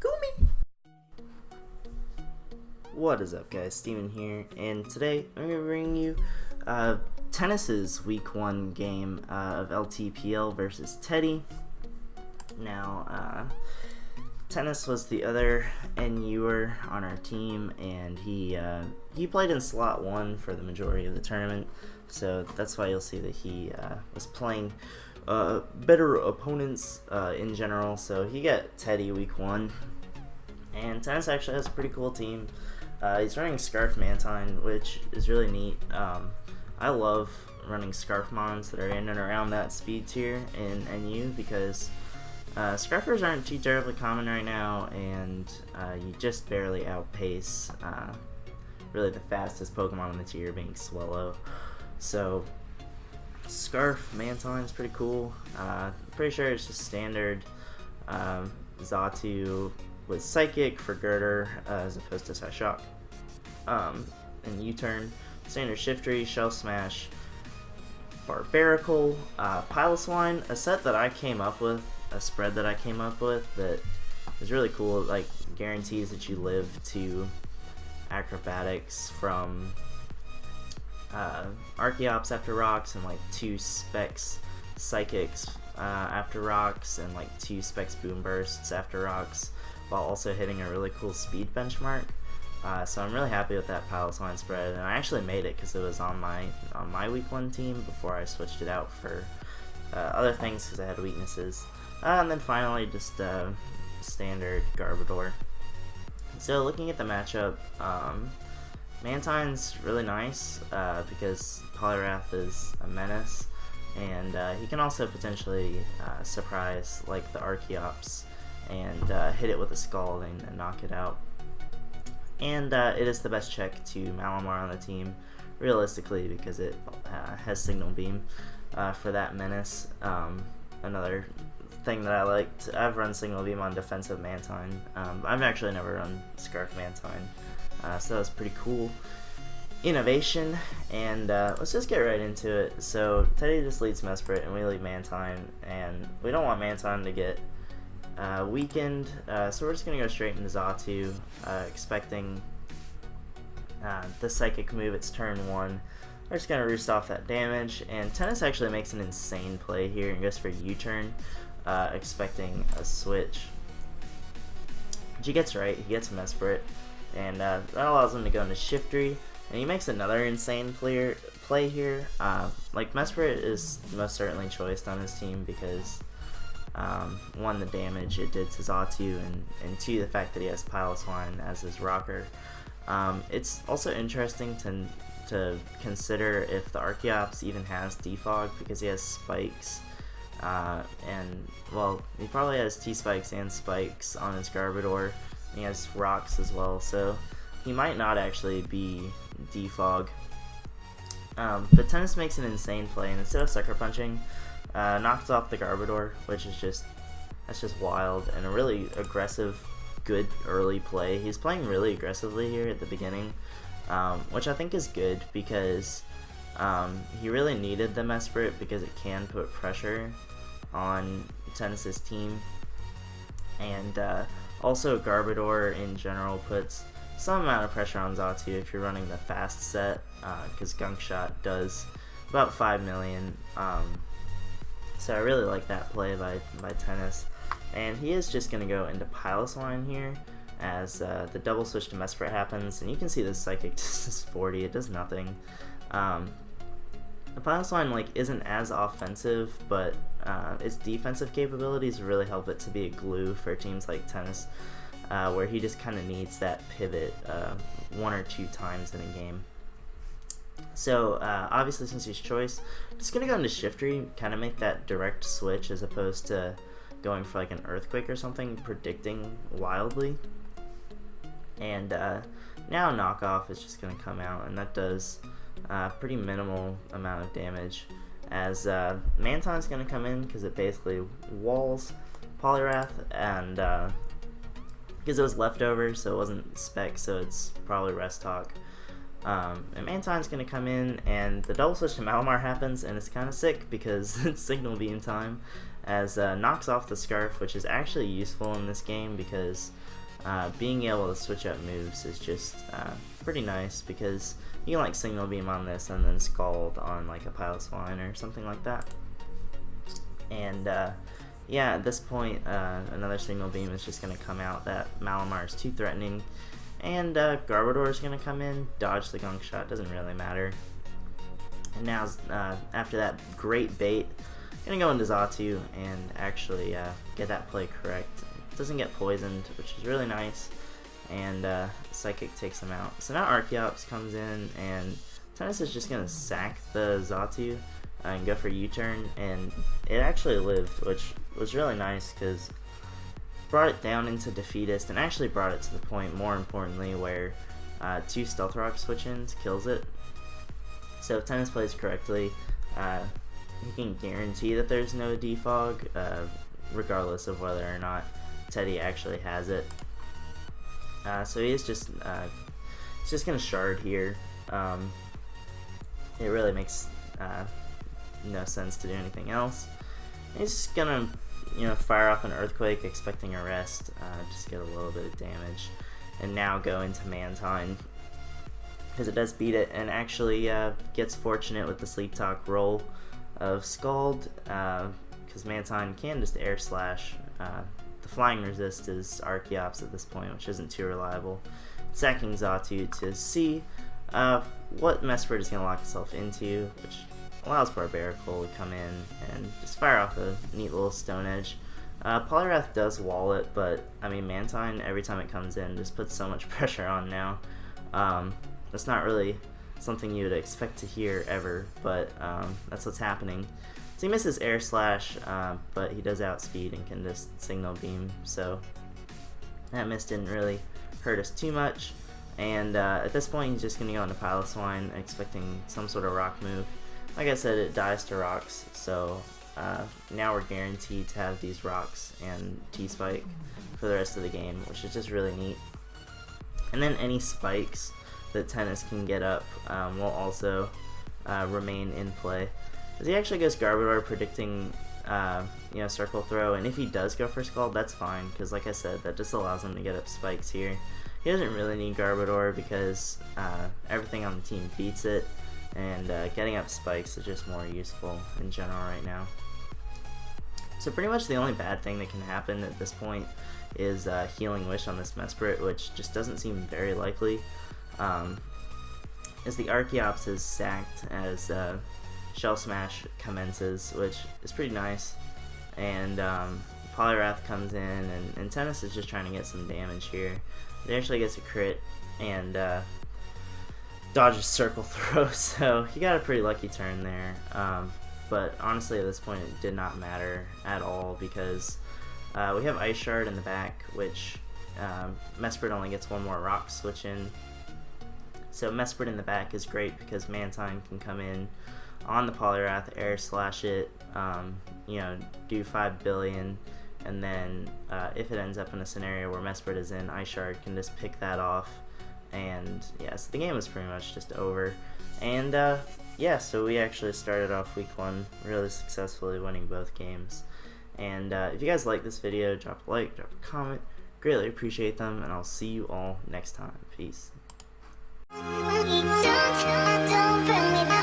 Gumi! What is up, guys? Steven here, and today I'm going to bring you Tennis's Week 1 game of LTPL versus Teddeh. Now, Tennis was the other NUer on our team, and he played in slot 1 for the majority of the tournament, so that's why you'll see that he was playing better opponents in general. So he got Teddeh Week 1, and Tennis actually has a pretty cool team. He's running Scarf Mantine, which is really neat. I love running Scarf Mons that are in and around that speed tier in NU because Scarfers aren't too terribly common right now, and you just barely outpace really the fastest Pokemon in the tier, being Swellow. So Scarf Mantine is pretty cool. Pretty sure it's just standard Xatu with Psychic for Girder as opposed to Psyshock. And U-Turn, standard Shiftry, Shell Smash, Barbaracle, Piloswine, a set that I came up with, a spread that I came up with that is really cool. It, like, guarantees that you live to Acrobatics from Archeops after Rocks, and like 2 Specs Psychics after Rocks, and like 2 Specs Boom Bursts after Rocks, while also hitting a really cool speed benchmark. So I'm really happy with that Piloswine spread, and I actually made it because it was on my Week 1 team before I switched it out for other things because I had weaknesses. And then finally, just standard Garbodor. So looking at the matchup, Mantine's really nice because Poliwrath is a menace, and he can also potentially surprise like the Archeops and hit it with a Scald and knock it out. And it is the best check to Malamar on the team, realistically, because it has Signal Beam for that menace. Another thing that I liked, I've run Signal Beam on defensive Mantine. I've actually never run Scarf Mantine, so that was pretty cool innovation. And let's just get right into it. So Teddeh just leads Mesprit, and we lead Mantine, and we don't want Mantine to get weakened, so we're just going to go straight into Xatu, expecting the Psychic move. It's turn 1. We're just going to roost off that damage, and Tennis actually makes an insane play here and goes for U-turn, expecting a switch. Which he gets right. He gets Mesprit, and that allows him to go into Shiftry, and he makes another insane play here. Like, Mesprit is most certainly choiced on his team because 1, the damage it did to Xatu, and 2, the fact that he has Piloswine as his rocker. It's also interesting to consider if the Archeops even has Defog, because he has Spikes, and, well, he probably has T-Spikes and Spikes on his Garbodor, and he has Rocks as well, so he might not actually be Defog. But Tennis makes an insane play, and instead of Sucker Punching, knocks off the Garbodor, which is just wild, and a really aggressive, good early play. He's playing really aggressively here at the beginning, which I think is good because he really needed the Mesprit because it can put pressure on Tennis's team, and also Garbodor in general puts some amount of pressure on Xatu if you're running the fast set, because Gunk Shot does about 5 million. So I really like that play by Tennis. And he is just going to go into Piloswine here as the double switch to Mesprit happens. And you can see the Psychic does 40, it does nothing. The Piloswine like isn't as offensive, but its defensive capabilities really help it to be a glue for teams like Tennis, where he just kind of needs that pivot 1 or 2 times in a game. So, obviously, since he's choice, I'm just going to go into Shiftry, kind of make that direct switch as opposed to going for like an Earthquake or something, predicting wildly. And now Knockoff is just going to come out, and that does pretty minimal amount of damage, as Mantine's going to come in because it basically walls Poliwrath, and because it was leftover, so it wasn't Spec, so it's probably Rest Talk. And Mantine's going to come in, and the double switch to Malamar happens, and it's kind of sick because it's Signal Beam time, as knocks off the scarf, which is actually useful in this game because being able to switch up moves is just pretty nice, because you can like signal beam on this and then scald on like a pile of swine or something like that. And yeah, at this point another signal beam is just going to come out that Malamar is too threatening, and Garbodor is going to come in, dodge the gunk shot, doesn't really matter. And now after that great bait, going to go into Xatu and actually get that play correct. Doesn't get poisoned, which is really nice, and Psychic takes him out. So now Archeops comes in, and Tennis is just going to sack the Xatu and go for U-turn, and it actually lived, which was really nice because brought it down into defeatist and actually brought it to the point, more importantly, where 2 Stealth Rock switch-ins kills it. So if Tennis plays correctly, he can guarantee that there's no defog, regardless of whether or not Teddeh actually has it. So he's just gonna shard here. It really makes no sense to do anything else. He's just gonna, fire off an Earthquake, expecting a rest, just get a little bit of damage, and now go into Mantine, because it does beat it, and actually gets fortunate with the Sleep Talk roll of Scald, because Mantine can just Air Slash. The flying resist is Archeops at this point, which isn't too reliable. Sacking Xatu to see what Mesprit is going to lock itself into, which allows Barbarical to come in and just fire off a neat little Stone Edge. Poliwrath does wall it, but I mean Mantine, every time it comes in, just puts so much pressure on now. That's not really something you would expect to hear ever, but that's what's happening. So he misses Air Slash, but he does outspeed and can just Signal Beam, so that miss didn't really hurt us too much. And at this point he's just going to go into Pile of Swine, expecting some sort of rock move. Like I said, it dies to rocks, so now we're guaranteed to have these rocks and T-Spike for the rest of the game, which is just really neat. And then any spikes that Tennis can get up will also remain in play. As he actually goes Garbodor, predicting Circle Throw, and if he does go for Scald, that's fine, because like I said, that just allows him to get up spikes here. He doesn't really need Garbodor because everything on the team beats it, and getting up spikes is just more useful in general right now. So pretty much the only bad thing that can happen at this point is Healing Wish on this Mesprit, which just doesn't seem very likely. As the Archeops is sacked as Shell Smash commences, which is pretty nice, and Poliwrath comes in, and Tennis is just trying to get some damage here. He actually gets a crit and dodges Circle Throw, so he got a pretty lucky turn there. But honestly, at this point, it did not matter at all, because we have Ice Shard in the back, which Mesprit only gets one more rock switch in. So Mesprit in the back is great because Mantine can come in on the Poliwrath, Air Slash it, do 5 billion, and then if it ends up in a scenario where Mesprit is in, Ice Shard can just pick that off, and yeah, so the game was pretty much just over. And yeah, so we actually started off week 1 really successfully, winning both games. And if you guys like this video, drop a like, drop a comment, greatly appreciate them, and I'll see you all next time. Peace. Don't bring me down.